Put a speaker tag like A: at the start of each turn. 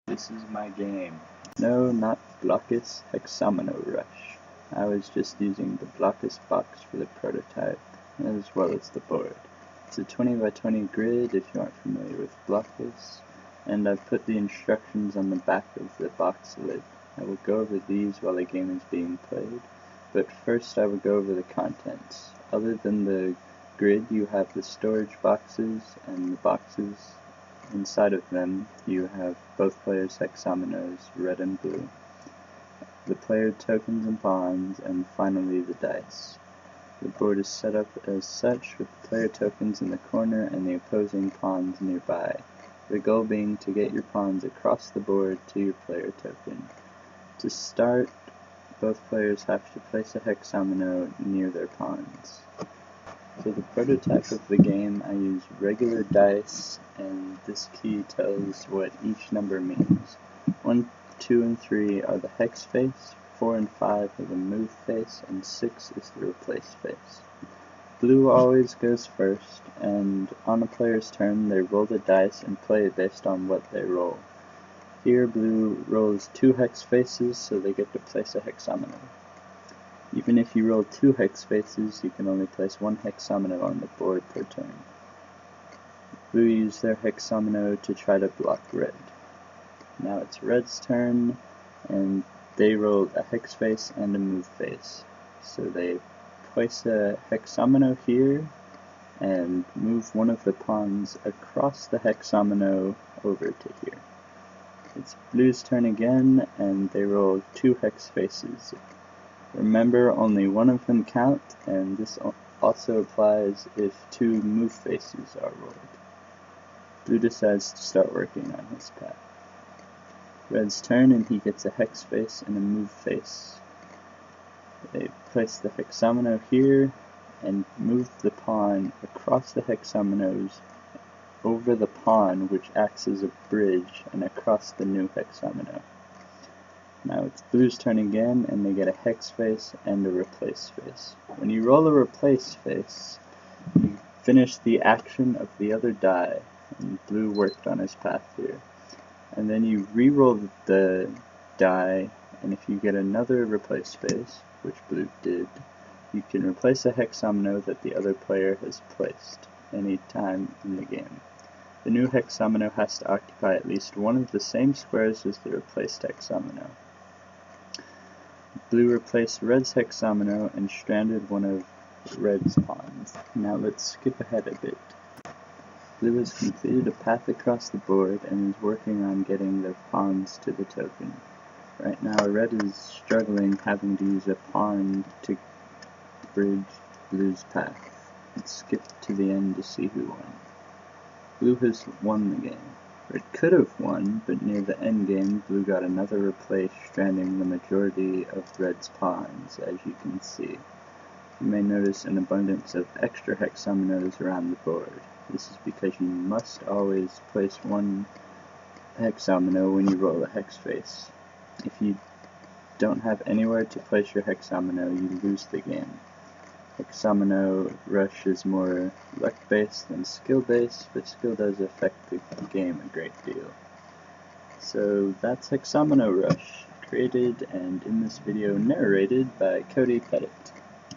A: This is my game. No, not Blockus, Hexomino Rush. I was just using the Blockus box for the prototype, as well as the board. It's a 20 by 20 grid if you aren't familiar with Blockus, and I've put the instructions on the back of the box lid. I will go over these while the game is being played, but first I will go over the contents. Other than the grid, you have the storage boxes, and the boxes inside of them you have both players' hexominos, red and blue, the player tokens and pawns, and finally the dice. The board is set up as such, with the player tokens in the corner and the opposing pawns nearby, the goal being to get your pawns across the board to your player token. To start, both players have to place a hexomino near their pawns. For the prototype of the game, I use regular dice, and this key tells what each number means. 1, 2, and 3 are the hex face, 4 and 5 are the move face, and 6 is the replace face. Blue always goes first, and on a player's turn they roll the dice and play based on what they roll. Here blue rolls 2 hex faces, so they get to place a hexomino. Even if you roll 2 hex faces, you can only place 1 hexomino on the board per turn. Blue use their hexomino to try to block red. Now it's red's turn, and they roll a hex face and a move face. So they place a hexomino here, and move one of the pawns across the hexomino over to here. It's blue's turn again, and they roll 2 hex faces. Remember, only one of them count, and this also applies if 2 move faces are rolled. Blue decides to start working on his path. Red's turn, and he gets a hex face and a move face. They place the hexomino here, and move the pawn across the hexominos over the pawn, which acts as a bridge, and across the new hexomino. Now it's blue's turn again, and they get a hex face and a replace face. When you roll a replace face, you finish the action of the other die, and blue worked on his path here. And then you re-roll the die, and if you get another replace face, which blue did, you can replace a hexomino that the other player has placed any time in the game. The new hexomino has to occupy at least one of the same squares as the replaced hexomino. Blue replaced red's hexomino and stranded one of red's pawns. Now let's skip ahead a bit. Blue has completed a path across the board and is working on getting their pawns to the token. Right now red is struggling, having to use a pawn to bridge blue's path. Let's skip to the end to see who won. Blue has won the game. Red could have won, but near the end game, blue got another replace, stranding the majority of red's pawns, as you can see. You may notice an abundance of extra hexominos around the board. This is because you must always place 1 hexomino when you roll a hex face. If you don't have anywhere to place your hexomino, you lose the game. Hexomino Rush is more luck-based than skill-based, but skill does affect the game a great deal. So that's Hexomino Rush, created and in this video narrated by Codiferus.